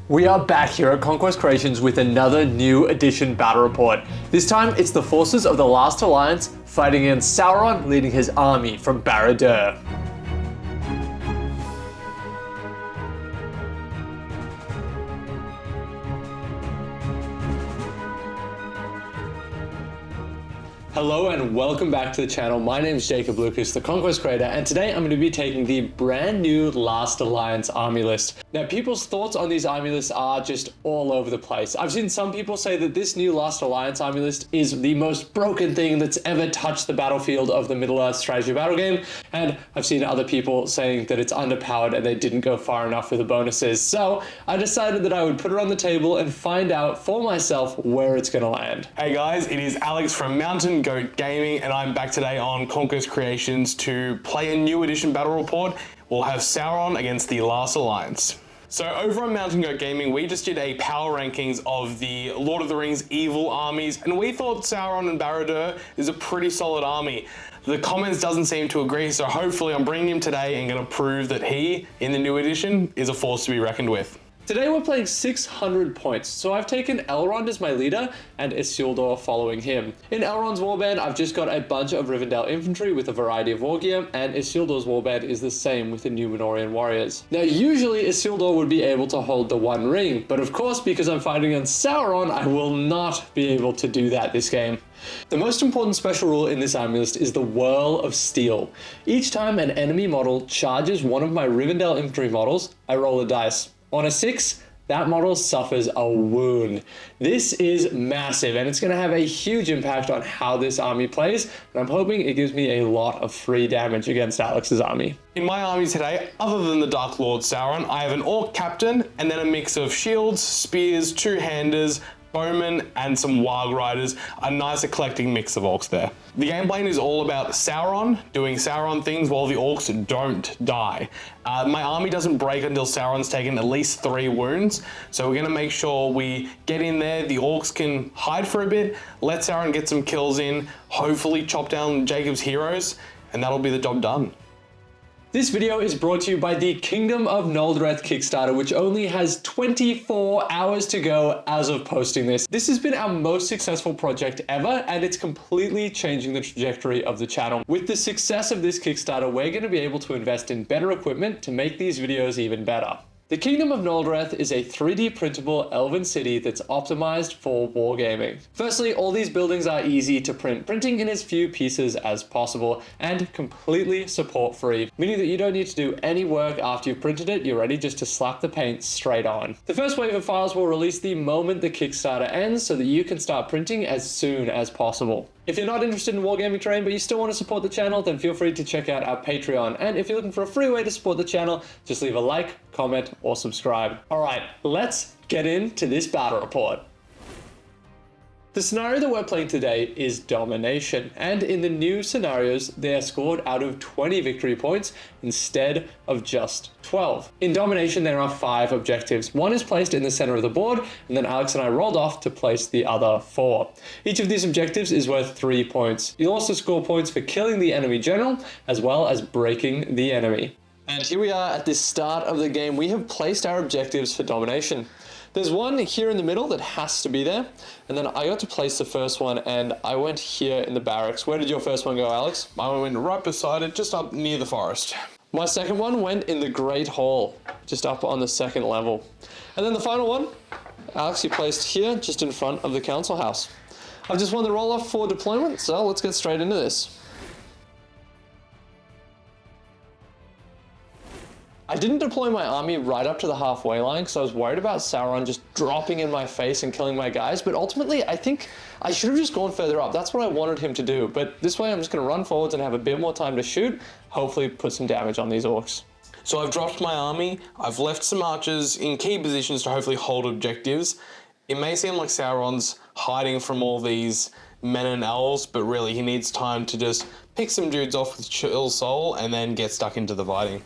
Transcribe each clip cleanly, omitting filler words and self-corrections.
We are back here at Conquest Creations with another new edition battle report. This time it's the forces of the Last Alliance fighting against Sauron leading his army from Barad Dur. Hello and welcome back to the channel. My name is Jacob Lucas, the Conquest Creator, and today I'm going to be taking the brand new Last Alliance army list. Now, people's thoughts on these army lists are just all over the place. I've seen some people say that this new Last Alliance army list is the most broken thing that's ever touched the battlefield of the Middle-earth strategy battle game, and I've seen other people saying that it's underpowered and they didn't go far enough with the bonuses. So I decided that I would put it on the table and find out for myself where it's going to land. Hey guys, it is Alex from Mountain Goat Gaming, and I'm back today on Conquest Creations to play a new edition battle report. We'll have Sauron against the Last Alliance. So over on Mountain Goat Gaming, we just did a power rankings of the Lord of the Rings evil armies, and we thought Sauron and Barad Dur is a pretty solid army. The comments doesn't seem to agree, so hopefully I'm bringing him today and going to prove that he, in the new edition, is a force to be reckoned with. Today we're playing 600 points, so I've taken Elrond as my leader and Isildur following him. In Elrond's warband, I've just got a bunch of Rivendell infantry with a variety of war gear, and Isildur's warband is the same with the Númenórean warriors. Now, usually Isildur would be able to hold the One Ring, but of course, because I'm fighting against Sauron, I will not be able to do that this game. The most important special rule in this army list is the Whirl of Steel. Each time an enemy model charges one of my Rivendell infantry models, I roll a dice. On a 6, that model suffers a wound. This is massive, and it's going to have a huge impact on how this army plays, and I'm hoping it gives me a lot of free damage against Alex's army. In my army today, other than the Dark Lord Sauron, I have an Orc captain, and then a mix of shields, spears, two-handers, bowmen, and some Warg Riders. A nice eclectic mix of orcs there. The game plan is all about Sauron doing Sauron things while the orcs don't die. My army doesn't break until Sauron's taken at least 3 wounds, so we're going to make sure we get in there, the orcs can hide for a bit, let Sauron get some kills in, hopefully chop down Jacob's heroes, and that'll be the job done. This video is brought to you by the Kingdom of Noldreth Kickstarter, which only has 24 hours to go as of posting this. This has been our most successful project ever, and it's completely changing the trajectory of the channel. With the success of this Kickstarter, we're going to be able to invest in better equipment to make these videos even better. The Kingdom of Noldreth is a 3D printable elven city that's optimized for wargaming. Firstly, all these buildings are easy to print, printing in as few pieces as possible, and completely support free, meaning that you don't need to do any work after you've printed it, you're ready just to slap the paint straight on. The first wave of files will release the moment the Kickstarter ends so that you can start printing as soon as possible. If you're not interested in wargaming terrain but you still want to support the channel, then feel free to check out our Patreon. And if you're looking for a free way to support the channel, just leave a like, comment, or subscribe. Alright, let's get into this battle report. The scenario that we're playing today is Domination, and in the new scenarios, they are scored out of 20 victory points instead of just 12. In Domination, there are 5 objectives. One is placed in the center of the board, and then Alex and I rolled off to place the other 4. Each of these objectives is worth 3 points. You'll also score points for killing the enemy general, as well as breaking the enemy. And here we are at the start of the game. We have placed our objectives for Domination. There's one here in the middle that has to be there, and then I got to place the first one, and I went here in the barracks. Where did your first one go, Alex? I went right beside it, just up near the forest. My second one went in the Great Hall, just up on the 2nd level. And then the final one, Alex, you placed here, just in front of the council house. I've just won the roll-off for deployment, so let's get straight into this. I didn't deploy my army right up to the halfway line because I was worried about Sauron just dropping in my face and killing my guys, but ultimately I think I should have just gone further up. That's what I wanted him to do, but this way I'm just going to run forwards and have a bit more time to shoot, hopefully put some damage on these orcs. So I've dropped my army, I've left some archers in key positions to hopefully hold objectives. It may seem like Sauron's hiding from all these men and elves, but really he needs time to just pick some dudes off with chill soul and then get stuck into the fighting.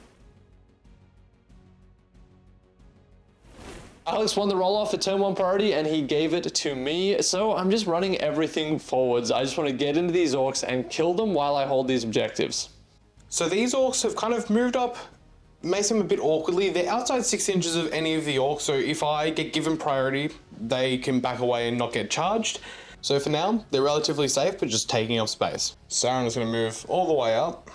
Alex won the roll-off for turn 1 priority and he gave it to me, so I'm just running everything forwards. I just want to get into these orcs and kill them while I hold these objectives. So these orcs have kind of moved up may seem a bit awkwardly. They're outside 6 inches of any of the orcs, so if I get given priority, they can back away and not get charged. So for now, they're relatively safe, but just taking up space. Sauron is going to move all the way up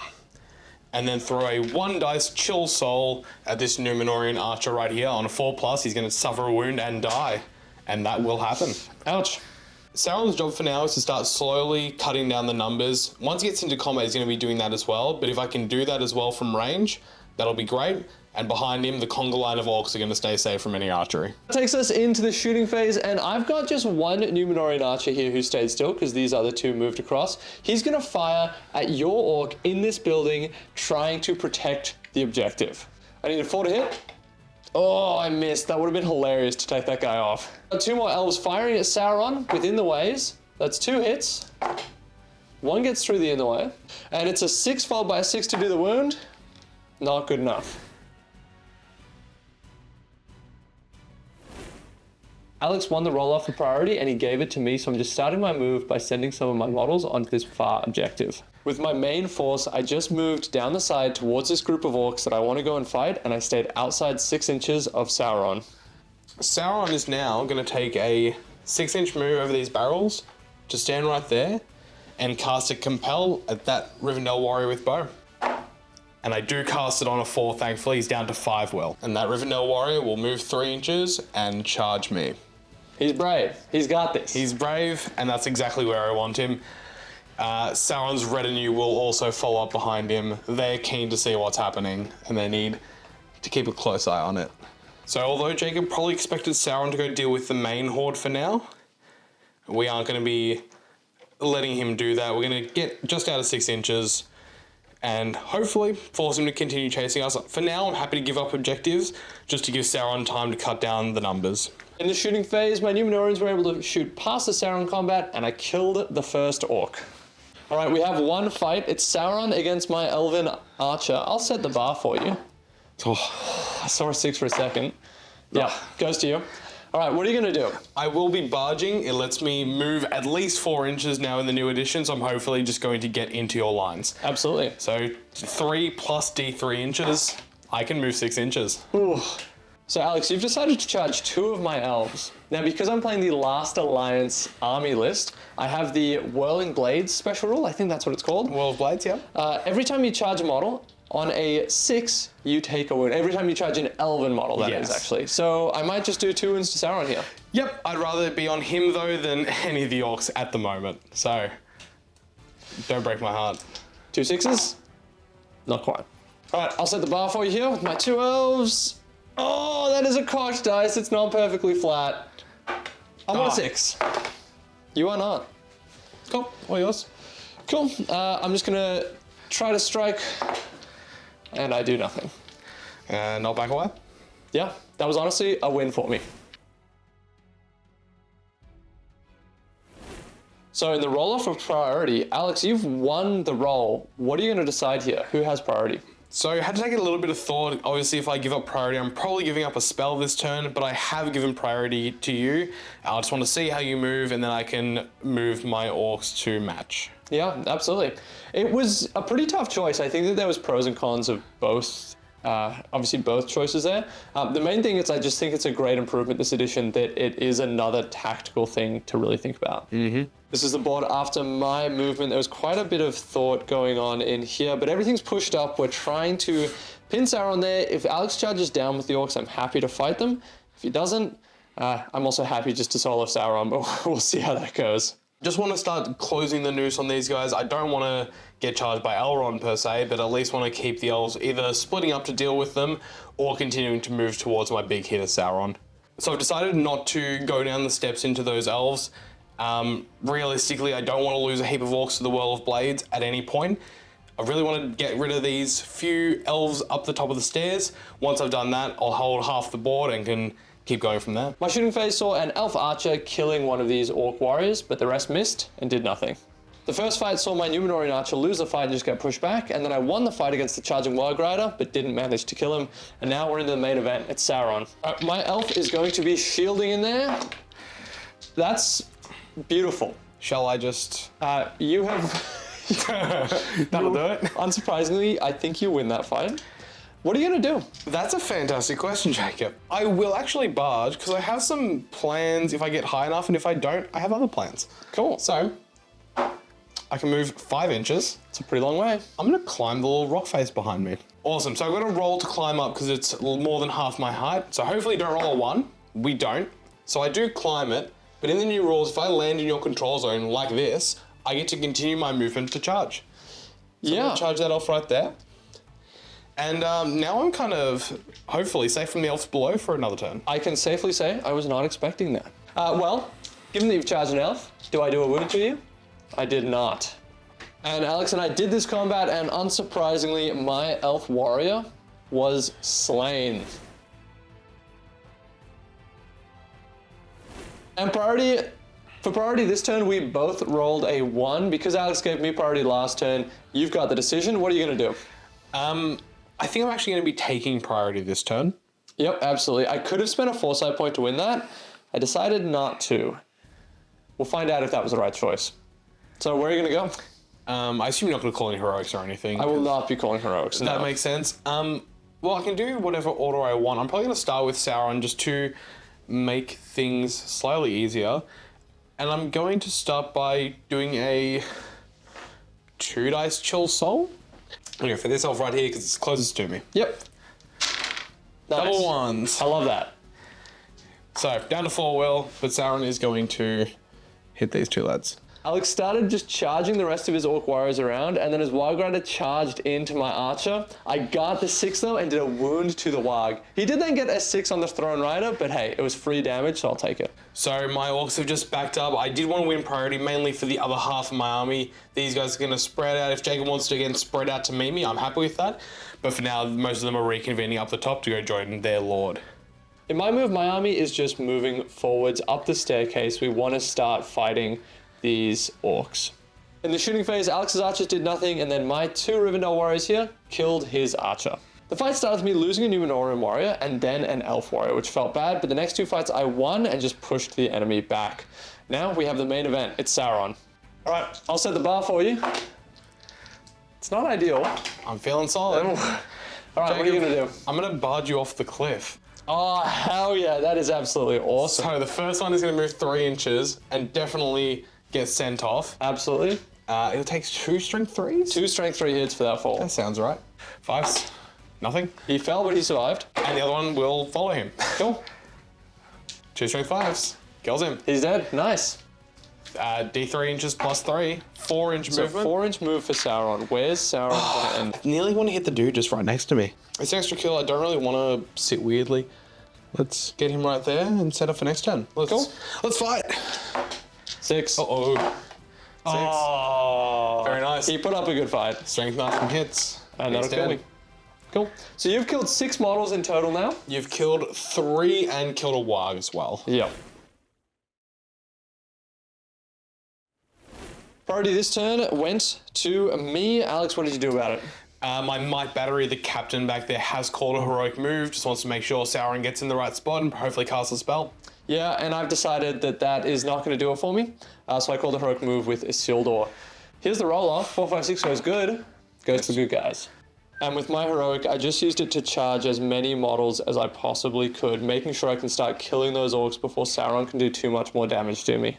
and then throw a 1 dice chill soul at this Numenorian archer right here. On a 4+, he's going to suffer a wound and die, and that will happen. Ouch. Sauron's job for now is to start slowly cutting down the numbers. Once he gets into combat, he's going to be doing that as well, but if I can do that as well from range, that'll be great. And behind him, the conga line of orcs are going to stay safe from any archery. That takes us into the shooting phase, and I've got just one Numenorian archer here who stayed still because these other 2 moved across. He's going to fire at your orc in this building, trying to protect the objective. I need a 4 to hit. Oh, I missed. That would have been hilarious to take that guy off. 2 more elves firing at Sauron within the ways. That's 2 hits. 1 gets through the inner way. And it's a 6 followed by a 6 to do the wound. Not good enough. Alex won the roll-off for priority and he gave it to me, so I'm just starting my move by sending some of my models onto this far objective. With my main force, I just moved down the side towards this group of orcs that I want to go and fight, and I stayed outside 6 inches of Sauron. Sauron is now going to take a 6-inch move over these barrels to stand right there and cast a Compel at that Rivendell warrior with bow. And I do cast it on a 4, thankfully. He's down to 5 will. And that Rivendell warrior will move 3 inches and charge me. He's brave. He's got this. He's brave, and that's exactly where I want him. Sauron's retinue will also follow up behind him. They're keen to see what's happening, and they need to keep a close eye on it. So although Jacob probably expected Sauron to go deal with the main horde for now, we aren't going to be letting him do that. We're going to get just out of 6 inches and hopefully force him to continue chasing us. For now, I'm happy to give up objectives just to give Sauron time to cut down the numbers. In the shooting phase, my Numenorians were able to shoot past the Sauron combat, and I killed the first orc. All right, we have 1 fight. It's Sauron against my elven archer. I'll set the bar for you. Oh, I saw a 6 for a second. Yeah, goes to you. All right, what are you going to do? I will be barging. It lets me move at least 4 inches now in the new edition, so I'm hopefully just going to get into your lines. Absolutely. So 3 plus D3 inches, I can move 6 inches. Ooh. So Alex, you've decided to charge 2 of my elves. Now, because I'm playing the Last Alliance army list, I have the Whirling Blades special rule. I think that's what it's called. Whirl of Blades, yeah. Every time you charge a model, on a 6, you take a wound. Every time you charge an elven model, that is actually. So I might just do 2 wounds to Sauron here. Yep, I'd rather be on him though than any of the orcs at the moment. So, don't break my heart. 2 6s? Not quite. All right, I'll set the bar for you here with my 2 elves. Oh, that is a cocked dice. It's not perfectly flat. I'm on a 6. You are not. Cool, all yours. Cool. I'm just gonna try to strike, and I do nothing. And not back away? Yeah, that was honestly a win for me. So in the roll-off of priority, Alex, you've won the roll. What are you going to decide here? Who has priority? So I had to take a little bit of thought. Obviously, if I give up priority, I'm probably giving up a spell this turn, but I have given priority to you. I just want to see how you move, and then I can move my orcs to match. Yeah, absolutely. It was a pretty tough choice. I think that there was pros and cons of both. Obviously both choices there. The main thing is I just think it's a great improvement this edition that it is another tactical thing to really think about. Mm-hmm. This is the board after my movement. There was quite a bit of thought going on in here, but everything's pushed up. We're trying to pin Sauron there. If Alex charges down with the orcs, I'm happy to fight them. If he doesn't, I'm also happy just to solo Sauron, but we'll see how that goes. Just want to start closing the noose on these guys. I don't want to get charged by Elrond per se, but at least want to keep the elves either splitting up to deal with them or continuing to move towards my big hitter Sauron. So I've decided not to go down the steps into those elves. Realistically, I don't want to lose a heap of orcs to the Whirl of Blades at any point. I really want to get rid of these few elves up the top of the stairs. Once I've done that, I'll hold half the board and can keep going from there. My shooting phase saw an elf archer killing one of these orc warriors, but the rest missed and did nothing. The first fight saw my Numenorian archer lose the fight and just get pushed back, and then I won the fight against the charging Warg Rider, but didn't manage to kill him, and now we're into the main event. It's Sauron. My elf is going to be shielding in there. That's beautiful. Shall I just... You have... That'll do it. Unsurprisingly, I think you win that fight. What are you gonna do? That's a fantastic question, Jacob. I will actually barge because I have some plans if I get high enough, and if I don't, I have other plans. Cool. So I can move 5 inches. It's a pretty long way. I'm gonna climb the little rock face behind me. Awesome, so I've got to roll to climb up because it's more than half my height. So hopefully don't roll a 1. We don't. So I do climb it, but in the new rules, if I land in your control zone like this, I get to continue my movement to charge. So I'm gonna charge that off right there. And now I'm kind of, hopefully, safe from the elves below for another turn. I can safely say I was not expecting that. Well, given that you've charged an elf, do I do a wound to you? I did not. And Alex and I did this combat, and unsurprisingly, my elf warrior was slain. And for priority this turn, we both rolled a 1. Because Alex gave me priority last turn, you've got the decision. What are you gonna do? I think I'm actually gonna be taking priority this turn. Yep, absolutely. I could have spent a foresight point to win that. I decided not to. We'll find out if that was the right choice. So where are you gonna go? I assume you're not gonna call any heroics or anything. I will not be calling heroics. That makes sense. Well, I can do whatever order I want. I'm probably gonna start with Sauron just to make things slightly easier. And I'm going to start by doing a 2 dice chill soul. I'm gonna go for this elf right here because it's closest to me. Yep. Nice. Double 1s. I love that. So down to 4 will, but Sauron is going to hit these 2 lads. Alex started just charging the rest of his orc warriors around, and then as Warg Rider charged into my archer, I got the 6 though and did a wound to the Warg. He did then get a 6 on the Throne Rider, but hey, it was free damage, so I'll take it. So my orcs have just backed up. I did want to win priority mainly for the other half of my army. These guys are going to spread out. If Jacob wants to again spread out to meet me, I'm happy with that. But for now, most of them are reconvening up the top to go join their lord. In my move, my army is just moving forwards up the staircase. We want to start fighting these orcs. In the shooting phase, Alex's archers did nothing, and then my 2 Rivendell warriors here killed his archer. The fight started with me losing a Numenorean warrior and then an elf warrior, which felt bad, but the next 2 fights I won and just pushed the enemy back. Now we have the main event. It's Sauron. All right, I'll set the bar for you. It's not ideal. I'm feeling solid. All right, Jacob, what are you gonna do? I'm gonna barge you off the cliff. Oh, hell yeah, that is absolutely awesome. So the first one is gonna move 3 inches and definitely get sent off. Absolutely. It'll take 2 strength 3s? 2 strength 3 hits for that fall. That sounds right. 5s, nothing. He fell, but he survived. And the other one will follow him. Cool. 2 strength 5s, kills him. He's dead, nice. D3 inches plus 3, 4-inch So movement. 4-inch move for Sauron. Where's Sauron gonna end? Nearly want to hit the dude just right next to me. It's an extra kill. I don't really want to sit weirdly. Let's get him right there and set up for next turn. Let's fight. 6. Uh-oh. 6. Oh. Very nice. He put up a good fight. Strength nothing hits. And that'll He's kill dead. me. Cool. So you've killed 6 models in total now? You've killed 3 and killed a warg as well. Yep. Priority this turn went to me. Alex, what did you do about it? My Might Battery, the captain back there, has called a heroic move. Just wants to make sure Sauron gets in the right spot and hopefully casts a spell. Yeah, and I've decided that that is not going to do it for me. So I called a heroic move with Isildur. Here's the roll-off. 4, 5, 6 goes good. Goes to the good guys. And with my heroic, I just used it to charge as many models as I possibly could, making sure I can start killing those orcs before Sauron can do too much more damage to me.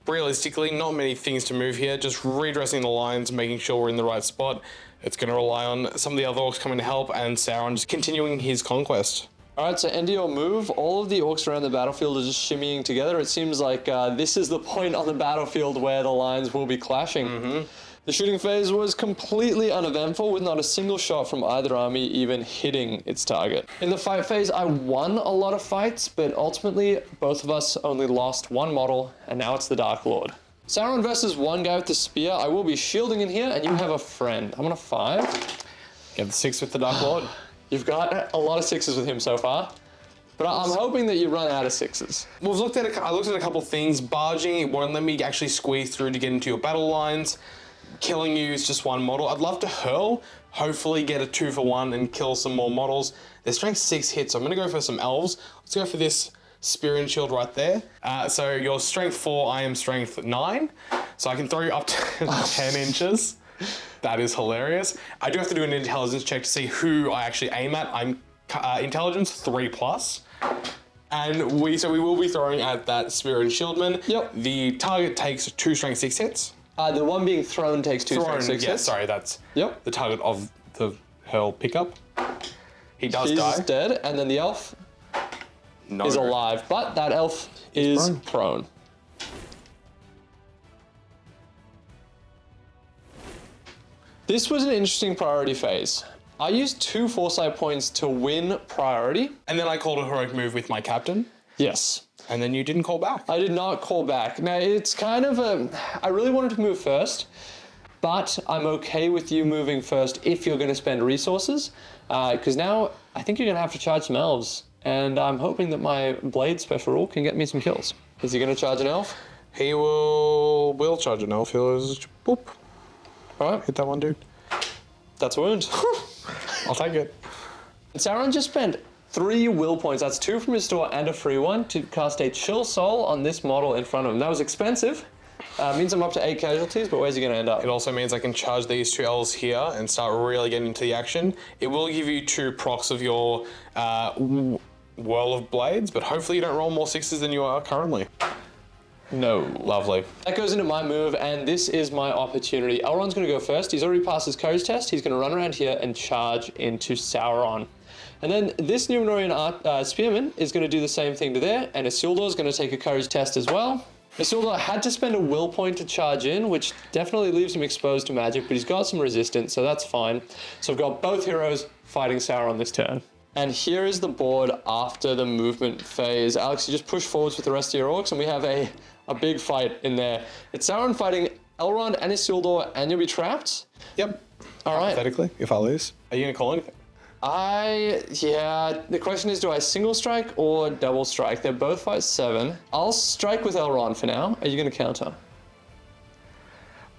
Realistically, not many things to move here. Just redressing the lines, making sure we're in the right spot. It's going to rely on some of the other orcs coming to help and Sauron just continuing his conquest. All right, so end of your move. All of the orcs around the battlefield are just shimmying together. It seems like this is the point on the battlefield where the lines will be clashing. The shooting phase was completely uneventful, with not a single shot from either army even hitting its target. In the fight phase, I won a lot of fights, but ultimately both of us only lost 1 model, and now it's the Dark Lord. Sauron versus 1 guy with the spear. I will be shielding in here, and you have a friend. I'm on a 5. Get the 6 with the Dark Lord. You've got a lot of 6s with him so far, but I'm hoping that you run out of 6s. I looked at a couple things. Barging, it won't let me actually squeeze through to get into your battle lines. Killing you is just 1 model. I'd love to hurl, hopefully get a 2 for 1 and kill some more models. Their strength 6 hits, so I'm gonna go for some elves. Let's go for this spear and shield right there. So you're strength 4, I am strength 9. So I can throw you up to 10 inches. That is hilarious. I do have to do an intelligence check to see who I actually aim at. I'm intelligence 3+. And we will be throwing at that spear and shieldman. Yep. The target takes 2 strength 6 hits. The one being thrown takes 2 strength 6 hits. Sorry, that's Yep. the target of the hurl pickup. He does die. He's dead, and then the elf is alive, but that elf is prone. This was an interesting priority phase. I used 2 foresight points to win priority. And then I called a heroic move with my captain. Yes. And then you didn't call back. I did not call back. Now, it's kind of I really wanted to move first, but I'm okay with you moving first if you're going to spend resources, because now I think you're going to have to charge some elves, and I'm hoping that my blade special rule can get me some kills. Is he going to charge an elf? He will charge an elf. He'll just boop. All right. Hit that one, dude. That's a wound. I'll take it. Sauron just spent 3 will points, that's 2 from his store and a free one, to cast a Chill Soul on this model in front of him. That was expensive. Means I'm up to 8 casualties, but where's he going to end up? It also means I can charge these 2 elves here and start really getting into the action. It will give you 2 procs of your Whirl of Blades, but hopefully you don't roll more 6s than you are currently. No. Lovely. That goes into my move, and this is my opportunity. Elrond's going to go first. He's already passed his courage test. He's going to run around here and charge into Sauron. And then this Numenorean Spearman is going to do the same thing to there, and Isildur is going to take a courage test as well. Isildur had to spend a will point to charge in, which definitely leaves him exposed to magic, but he's got some resistance, so that's fine. So I've got both heroes fighting Sauron this turn. And here is the board after the movement phase. Alex, you just push forwards with the rest of your orcs, and we have a big fight in there. It's Sauron fighting Elrond and Isildur, and you'll be trapped? Yep. All right. Hypothetically, if I lose. Are you going to call anything? The question is, do I single strike or double strike? They're both fight 7. I'll strike with Elrond for now. Are you going to counter?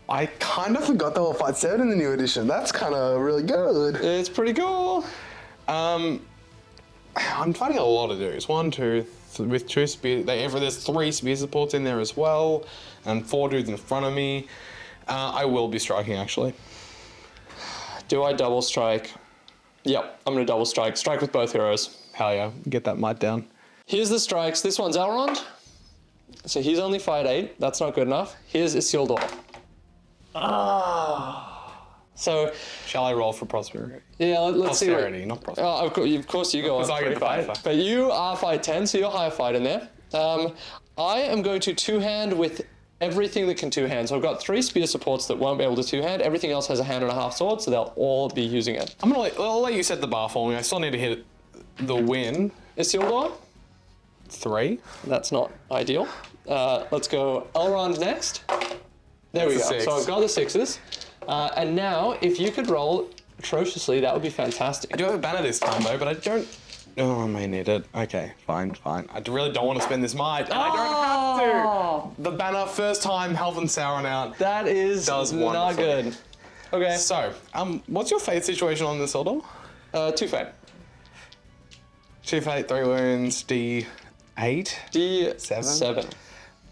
I kind of forgot they were fight 7 in the new edition. That's kind of really good. It's pretty cool. I'm fighting a lot of dudes. 1, 2, with 2 spears. There's 3 spear supports in there as well, and 4 dudes in front of me. I will be striking, actually. Do I double strike? Yep, I'm going to double strike. Strike with both heroes. Hell yeah, get that might down. Here's the strikes. This one's Elrond. So he's only fight 8. That's not good enough. Here's Isildur. So, shall I roll for prosperity? Yeah, let's see. Prosperity, not prosperity. Of course you go on I get fight. But you are fight 10, so you're high fight in there. I am going to two-hand with everything that can two-hand. So I've got 3 spear supports that won't be able to two-hand. Everything else has a hand and a half sword, so they'll all be using it. I'll let you set the bar for me. I still need to hit the win. Isildur? 3. That's not ideal. Let's go Elrond next. There we go. 6. So I've got the 6s. And now, if you could roll atrociously, that would be fantastic. I do have a banner this time though, but I don't. Oh, I may need it. Okay, fine. I really don't want to spend this might, and I don't have to. The banner, first time helping Sauron out. That is not good. Okay. So, what's your fate situation on this order? 2 fate. 2 fate, 3 wounds, D8. D7.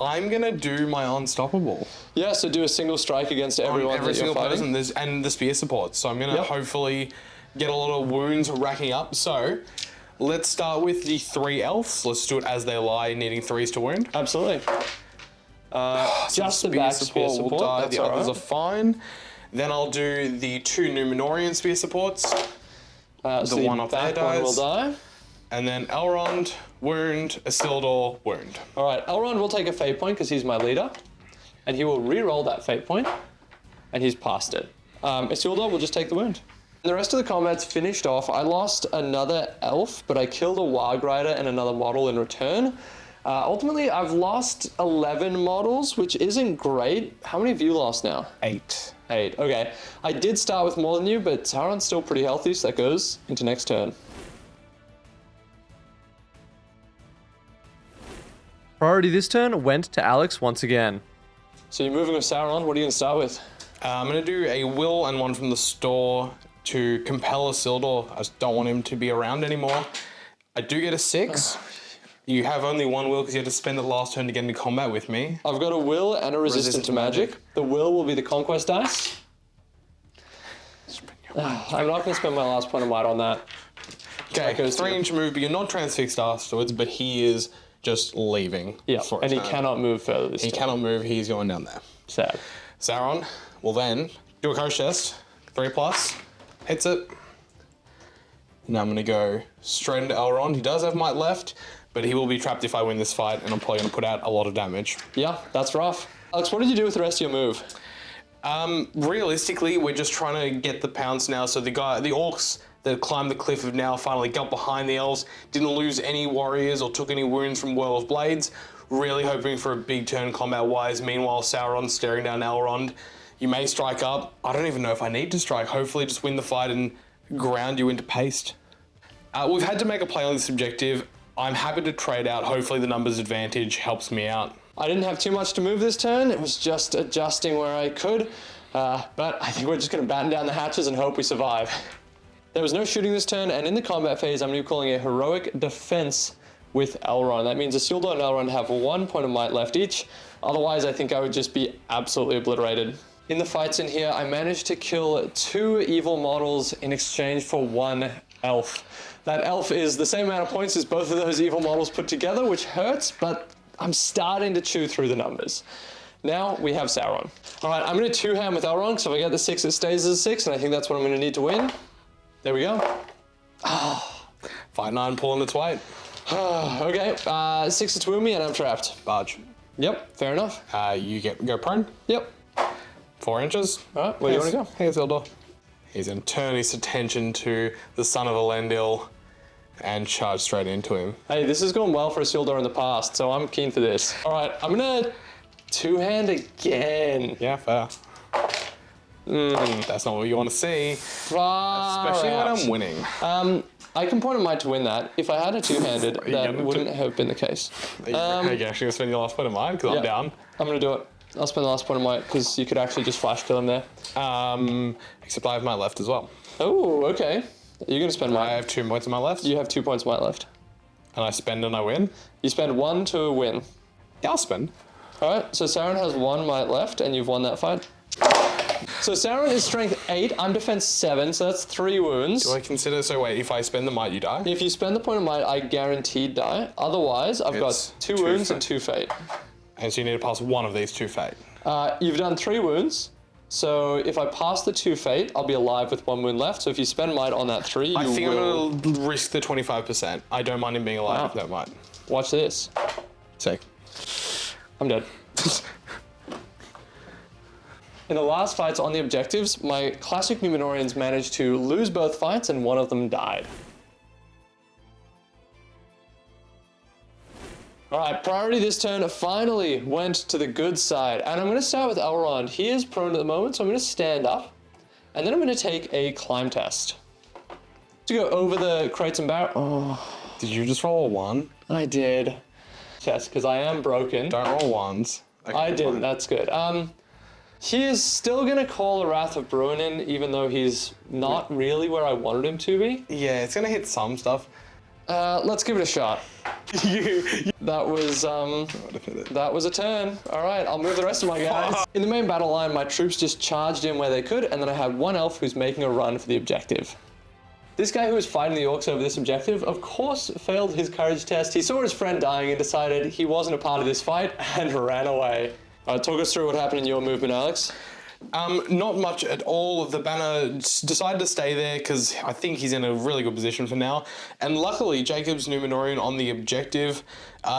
I'm gonna do my unstoppable. Yeah, so do a single strike against everyone Every that you're single fighting. person, and the spear support. So I'm gonna hopefully get a lot of wounds racking up. So let's start with the 3 elves. Let's do it as they lie, needing 3s to wound. Absolutely. Just the back spear support. Will die. That's The others right. are fine. Then I'll do the 2 Numenorean spear supports. So the one up there back one will dies. die. And then Elrond, wound, Isildur, wound. All right, Elrond will take a fate point because he's my leader, and he will re-roll that fate point, and he's passed it. Isildur will just take the wound. The rest of the combat's finished off. I lost another elf, but I killed a Warg Rider and another model in return. Ultimately, I've lost 11 models, which isn't great. How many have you lost now? 8. 8, okay. I did start with more than you, but Sauron's still pretty healthy, so that goes into next turn. Priority this turn went to Alex once again. So you're moving with Sauron. What are you going to start with? I'm going to do a will and one from the store to compel Isildur. I just don't want him to be around anymore. I do get a 6. You have only 1 will because you had to spend the last turn to get into combat with me. I've got a will and a resistant to magic. The will be the conquest dice. I'm not going to spend my last point of might on that. Okay, 3-inch move, but you're not transfixed afterwards, but he is just leaving. Yeah, for a and he turn. cannot move further this He turn. cannot move, he's going down there. Sad. Sauron will then do a coach test, 3+, hits it. Now I'm going to go straight into Elrond. He does have might left, but he will be trapped if I win this fight, and I'm probably going to put out a lot of damage. Yeah, that's rough. Alex, what did you do with the rest of your move? Realistically, we're just trying to get the pounce now, so the orcs that climbed the cliff have now finally got behind the elves, didn't lose any warriors or took any wounds from Whirl of Blades. Really hoping for a big turn combat-wise. Meanwhile, Sauron's staring down Elrond. You may strike up. I don't even know if I need to strike. Hopefully just win the fight and ground you into paste. We've had to make a play on this objective. I'm happy to trade out. Hopefully the numbers advantage helps me out. I didn't have too much to move this turn. It was just adjusting where I could. But I think we're just going to batten down the hatches and hope we survive. There was no shooting this turn, and in the combat phase, I'm going to be calling a heroic defense with Elrond. That means Isildur and Elrond have 1 point of might left each. Otherwise, I think I would just be absolutely obliterated. In the fights in here, I managed to kill 2 evil models in exchange for 1 elf. That elf is the same amount of points as both of those evil models put together, which hurts, but I'm starting to chew through the numbers. Now we have Sauron. All right, I'm going to two-hand with Elrond, so if I get the 6, it stays as a 6, and I think that's what I'm going to need to win. There we go. Fight 9 pulling its weight. Okay, 6 to wound me, and I'm trapped. Barge. Yep, fair enough. You go prone. Yep. 4 inches. All right, where do you want to go? Here's Isildur. He's going to turn his attention to the son of Elendil and charge straight into him. Hey, this has gone well for Isildur in the past, so I'm keen for this. All right, I'm going to two-hand again. Yeah, fair. That's not what you want to see. Far Especially out. when I'm winning. I can point a might to win that. If I had a two-handed, that wouldn't have been the case. Are you actually going to spend your last point of mine? Because I'm down. I'm going to do it. I'll spend the last point of might, because you could actually just flash kill him there. Except I have my left as well. Oh, okay. You're going to spend might. I have 2 points of my left. You have 2 points of might left. And I spend and I win. You spend 1 to win. Yeah, I'll spend. All right, so Sauron has 1 might left, and you've won that fight. So Sauron is strength 8, I'm defense 7, so that's 3 wounds. Do I consider, so wait, if I spend the might, you die? If you spend the point of might, I guaranteed die. Otherwise, I've got 2 wounds and 2 fate. And so you need to pass 1 of these 2 fate. You've done 3 wounds, so if I pass the 2 fate, I'll be alive with 1 wound left. So if you spend might on that 3, I think will... I'm going to risk the 25%. I don't mind him being alive with that might. Watch this. Sick. I'm dead. In the last fights on the objectives, my classic Numenorians managed to lose both fights and one of them died. All right, priority this turn finally went to the good side. And I'm going to start with Elrond. He is prone at the moment, so I'm going to stand up. And then I'm going to take a climb test. To go over the crates and barrels. Oh, Did you just roll a 1? I did. Yes, because I am broken. Don't roll 1s. Okay, I didn't, that's good. He is still going to call the Wrath of Bruin in, even though he's not really where I wanted him to be. Yeah, it's going to hit some stuff. Let's give it a shot. That was a turn. All right, I'll move the rest of my guys. In the main battle line, my troops just charged in where they could, and then I had 1 elf who's making a run for the objective. This guy who was fighting the orcs over this objective, of course, failed his courage test. He saw his friend dying and decided he wasn't a part of this fight and ran away. Talk us through what happened in your movement, Alex. Not much at all. The banner decided to stay there because I think he's in a really good position for now. And luckily, Jacob's Numenorian on the objective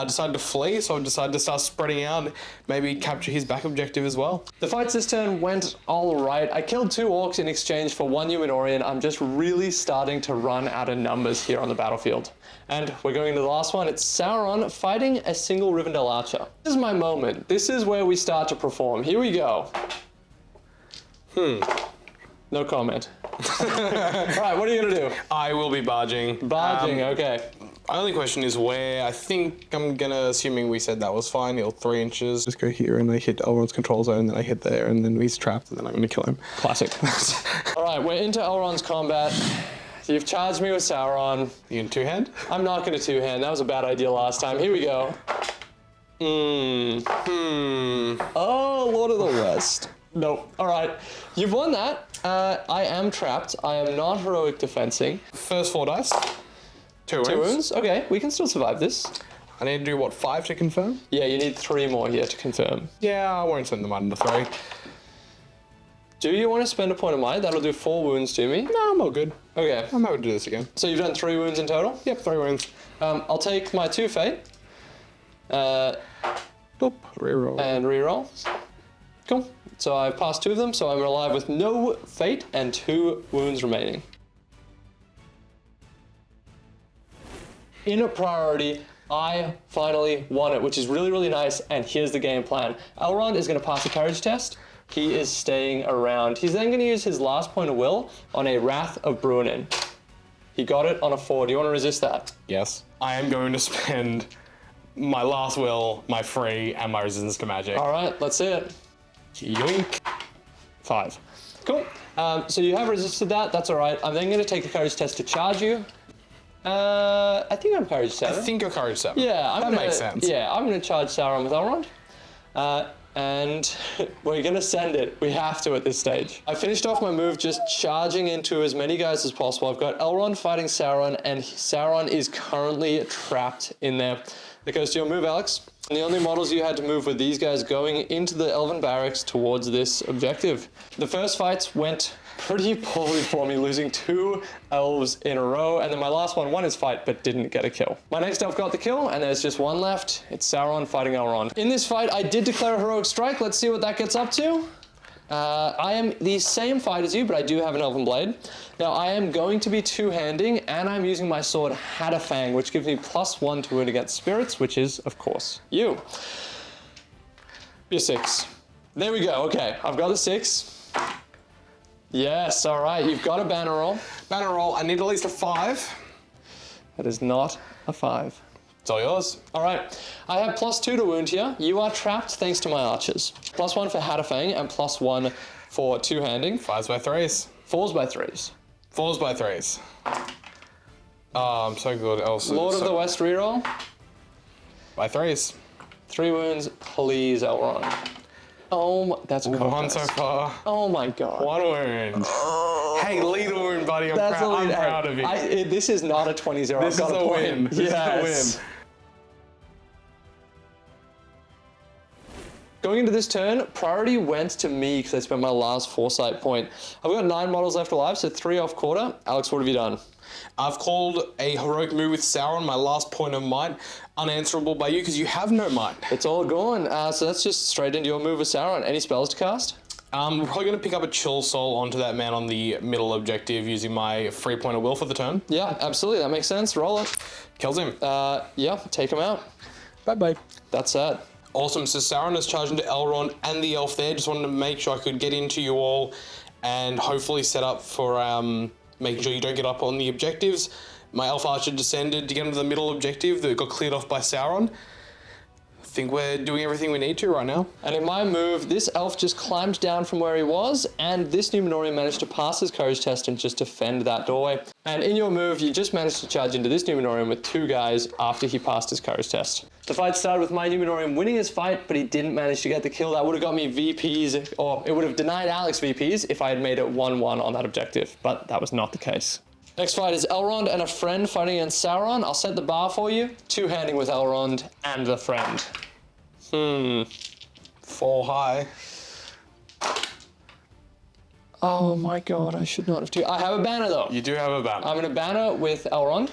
decided to flee, so I decided to start spreading out, maybe capture his back objective as well. The fights this turn went all right. I killed 2 orcs in exchange for 1 Numenorian. I'm just really starting to run out of numbers here on the battlefield. And we're going into the last one. It's Sauron fighting a single Rivendell archer. This is my moment. This is where we start to perform. Here we go. No comment. All right, what are you gonna do? I will be barging. Barging, okay. My only question is where. I think I'm gonna, assuming we said that was fine, he'll 3 inches. Just go here and I hit Elrond's control zone, then I hit there, and then he's trapped, and then I'm gonna kill him. Classic. All right, we're into Elrond's combat. You've charged me with Sauron. You in 2-hand? I'm not gonna two-hand. That was a bad idea last time. Here we go. Oh, Lord of the West. Nope. All right. You've won that. I am trapped. I am not heroic defensing. First 4 dice. 2 wounds. 2 wounds. Okay, we can still survive this. I need to do, what, 5 to confirm? Yeah, you need 3 more here to confirm. Yeah, I won't send them under 3. Do you want to spend a point of might? That'll do 4 wounds to me. No, I'm all good. Okay. I'm happy to do this again. So you've done 3 wounds in total? Yep, 3 wounds. I'll take my 2 fate. Boop, reroll. And reroll. Cool. So I've passed 2 of them, so I'm alive with no fate and 2 wounds remaining. In a priority, I finally won it, which is really, really nice, and here's the game plan. Elrond is going to pass a courage test. He is staying around. He's then going to use his last point of will on a Wrath of Bruinen. He got it on a 4. Do you want to resist that? Yes. I am going to spend my last will, my free, and my resistance to magic. All right, let's see it. Yoink. 5. Cool. So you have resisted that. That's all right. I'm then going to take a courage test to charge you. I think I'm courage 7. I think you're courage 7. Yeah, that makes sense. Yeah, I'm going to charge Sauron with Elrond. And we're going to send it. We have to at this stage. I finished off my move just charging into as many guys as possible. I've got Elrond fighting Sauron, and Sauron is currently trapped in there. That goes to your move, Alex. And the only models you had to move were these guys going into the Elven barracks towards this objective. The first fights went pretty poorly for me, losing 2 elves in a row, and then my last one won his fight but didn't get a kill. My next elf got the kill, and there's just 1 left. It's Sauron fighting Elrond. In this fight, I did declare a heroic strike. Let's see what that gets up to. I am the same fight as you, but I do have an Elven Blade. Now, I am going to be two-handing, and I'm using my sword Hadafang, which gives me +1 to wound against spirits, which is, of course, you. You're 6. There we go. Okay, I've got a 6. Yes, all right. You've got a banner roll. Banner roll. I need at least a 5. That is not a 5. It's all yours. All right. I have +2 to wound here. You are trapped thanks to my archers. +1 for Hadafang and +1 for two-handing. 5s by 3s. 4s by 3s. 4s by 3s. Oh, I'm so good. Lord of the West reroll. By 3s. 3 wounds, please, Elrond. Oh, that's a cold 1 so far. Oh my god. 1 wound. Hey, lead a wound, buddy. I'm proud of you. This is not a 20-0. This I've got is a win. This is a win. Going into this turn, priority went to me because I spent my last foresight point. I've got 9 models left alive, so 3 off quarter. Alex, what have you done? I've called a heroic move with Sauron, my last point of might, unanswerable by you because you have no might. It's all gone. So that's just straight into your move with Sauron. Any spells to cast? We're probably going to pick up a Chill Soul onto that man on the middle objective using my free point of will for the turn. Yeah, absolutely. That makes sense. Roll it. Kills him. Yeah, take him out. Bye-bye. That's sad. Awesome. So Sauron is charged into Elrond and the elf there. Just wanted to make sure I could get into you all and hopefully set up for making sure you don't get up on the objectives. My elf archer descended to get into the middle objective that got cleared off by Sauron. I think we're doing everything we need to right now. And in my move, this elf just climbed down from where he was, and this Numenorian managed to pass his courage test and just defend that doorway. And in your move, you just managed to charge into this Numenorian with 2 guys after he passed his courage test. The fight started with my Numenorian winning his fight, but he didn't manage to get the kill. That would have got me VPs, or it would have denied Alex VPs if I had made it 1-1 on that objective, but that was not the case. Next fight is Elrond and a friend fighting against Sauron. I'll set the bar for you. Two-handing with Elrond and the friend. 4 high. Oh my god, I should not have I have a banner though. You do have a banner. I'm in a banner with Elrond.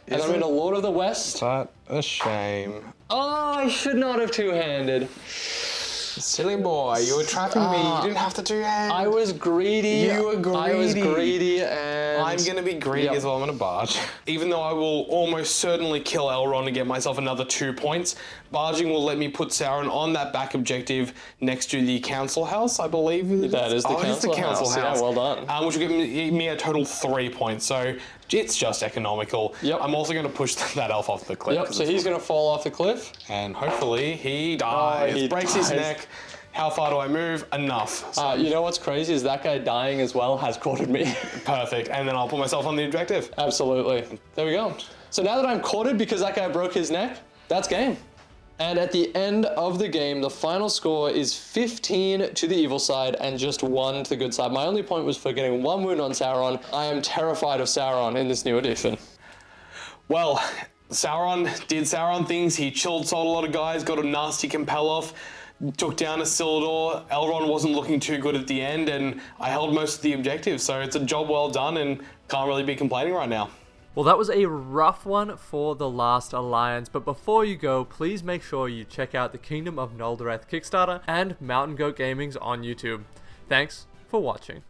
And I'm in a Lord of the West. Is that a shame? Oh, I should not have two-handed. Silly boy, you were trapping me. You didn't have to two-hand. I was greedy. You were greedy. I was greedy, and I'm going to be greedy as well. I'm going to barge. Even though I will almost certainly kill Elrond and get myself another 2 points, barging will let me put Sauron on that back objective next to the council house, I believe. That is the council house. Yeah, well done. Which will give me a total 3 points. So it's just economical. Yep. I'm also going to push that elf off the cliff. Yep, so he's going to fall off the cliff. And hopefully he dies. He breaks his neck. How far do I move? Enough. So. You know what's crazy is that guy dying as well has quartered me. Perfect. And then I'll put myself on the objective. Absolutely. There we go. So now that I'm quartered because that guy broke his neck, that's game. And at the end of the game, the final score is 15 to the evil side and just 1 to the good side. My only point was for getting 1 wound on Sauron. I am terrified of Sauron in this new edition. Well, Sauron did Sauron things. He sold a lot of guys, got a nasty compel off, took down a Isildur. Elrond wasn't looking too good at the end, and I held most of the objectives. So it's a job well done, and can't really be complaining right now. Well, that was a rough one for the Last Alliance, but before you go, please make sure you check out the Kingdom of Noldoreth Kickstarter and Mountain Goat Gaming's on YouTube. Thanks for watching.